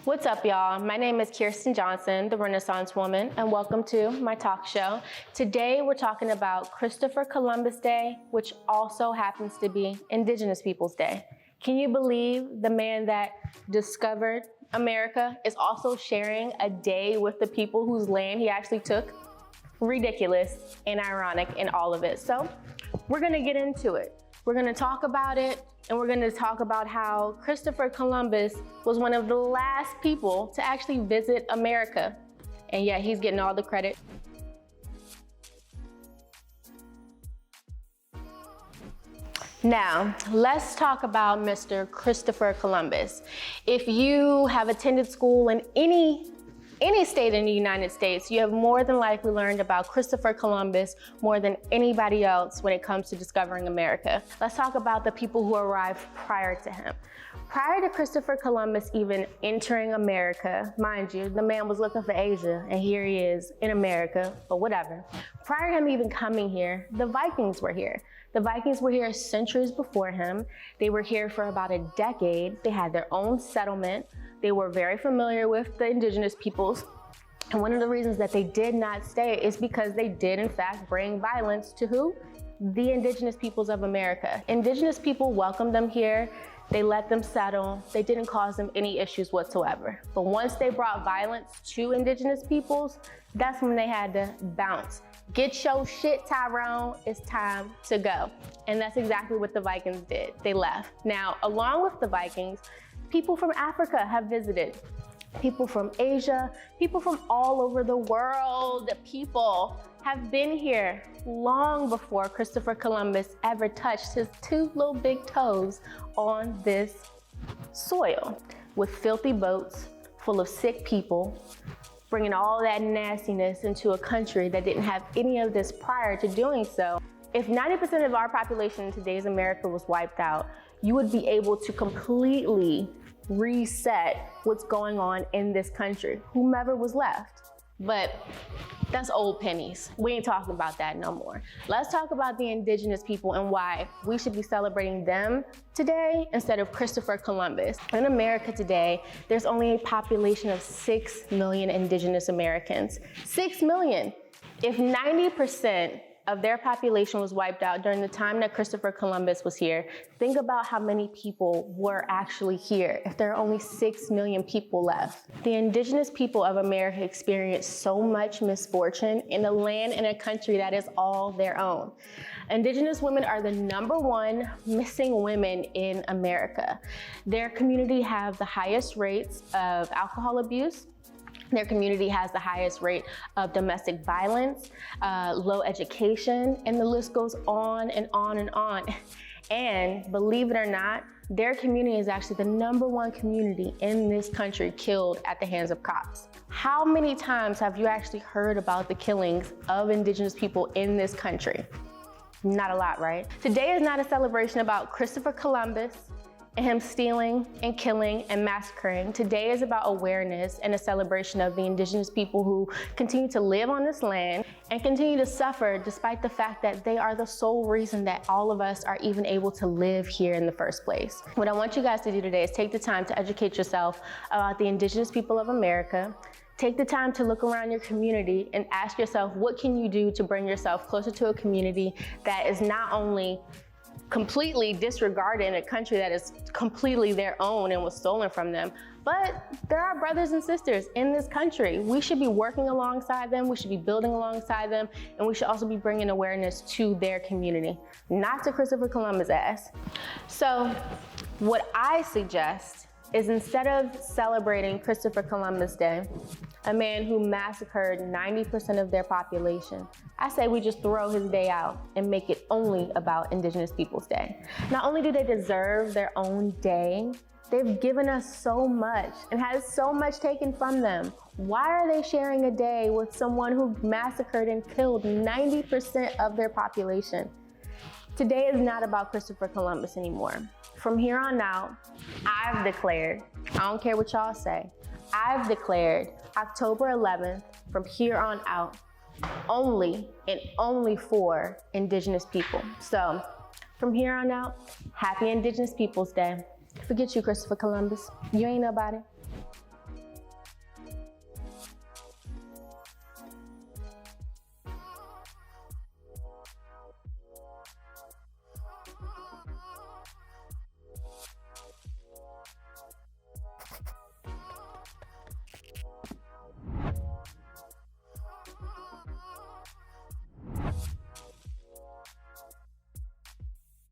What's up, y'all? My name is Kierstin Johnson, the Renaissance Woman, and welcome to my talk show. Today, we're talking about Christopher Columbus Day, which also happens to be Indigenous Peoples Day. Can you believe the man that discovered America is also sharing a day with the people whose land he actually took? Ridiculous and ironic in all of it. So we're gonna get into it. We're gonna talk about it, and we're gonna talk about how Christopher Columbus was one of the last people to actually visit America. And yeah, he's getting all the credit. Now, let's talk about Mr. Christopher Columbus. If you have attended school in any state in the United States, you have more than likely learned about Christopher Columbus more than anybody else when it comes to discovering America. Let's talk about the people who arrived prior to him. Prior to Christopher Columbus even entering America, mind you, the man was looking for Asia, and here he is in America, but whatever. Prior to him even coming here, the Vikings were here. The Vikings were here centuries before him. They were here for about a decade. They had their own settlement. They were very familiar with the Indigenous Peoples. And one of the reasons that they did not stay is because they did in fact bring violence to who? The Indigenous Peoples of America. Indigenous people welcomed them here. They let them settle. They didn't cause them any issues whatsoever. But once they brought violence to Indigenous peoples, that's when they had to bounce. Get your shit, Tyrone, it's time to go. And that's exactly what the Vikings did. They left. Now, along with the Vikings, people from Africa have visited. People from Asia, people from all over the world, people have been here long before Christopher Columbus ever touched his two little big toes on this soil, with filthy boats full of sick people, bringing all that nastiness into a country that didn't have any of this prior to doing so. If 90% of our population in today's America was wiped out, you would be able to completely reset what's going on in this country, whomever was left. But that's old pennies. We ain't talking about that no more. Let's talk about the Indigenous people and why we should be celebrating them today instead of Christopher Columbus. In America today, there's only a population of 6 million Indigenous Americans. 6 million. If 90% of their population was wiped out during the time that Christopher Columbus was here, think about how many people were actually here if there are only 6 million people left. The Indigenous people of America experienced so much misfortune in a land and a country that is all their own. Indigenous women are the #1 missing women in America. Their community have the highest rates of alcohol abuse. Their community has the highest rate of domestic violence, low education, and the list goes on and on and on. And believe it or not, their community is actually the #1 community in this country killed at the hands of cops. How many times have you actually heard about the killings of Indigenous people in this country? Not a lot, right? Today is not a celebration about Christopher Columbus and him stealing and killing and massacring. Today is about awareness and a celebration of the Indigenous people who continue to live on this land and continue to suffer despite the fact that they are the sole reason that all of us are even able to live here in the first place. What I want you guys to do today is take the time to educate yourself about the Indigenous people of America. Take the time to look around your community and ask yourself, what can you do to bring yourself closer to a community that is not only completely disregarded in a country that is completely their own and was stolen from them, but there are brothers and sisters in this country. We should be working alongside them, we should be building alongside them, and we should also be bringing awareness to their community, not to Christopher Columbus' ass. So what I suggest is, instead of celebrating Christopher Columbus Day, a man who massacred 90% of their population, I say we just throw his day out and make it only about Indigenous Peoples Day. Not only do they deserve their own day, they've given us so much and had so much taken from them. Why are they sharing a day with someone who massacred and killed 90% of their population? Today is not about Christopher Columbus anymore. From here on out, I've declared, I don't care what y'all say, I've declared October 11th from here on out only and only for Indigenous people. So from here on out, happy Indigenous Peoples Day. Forget you, Christopher Columbus. You ain't nobody.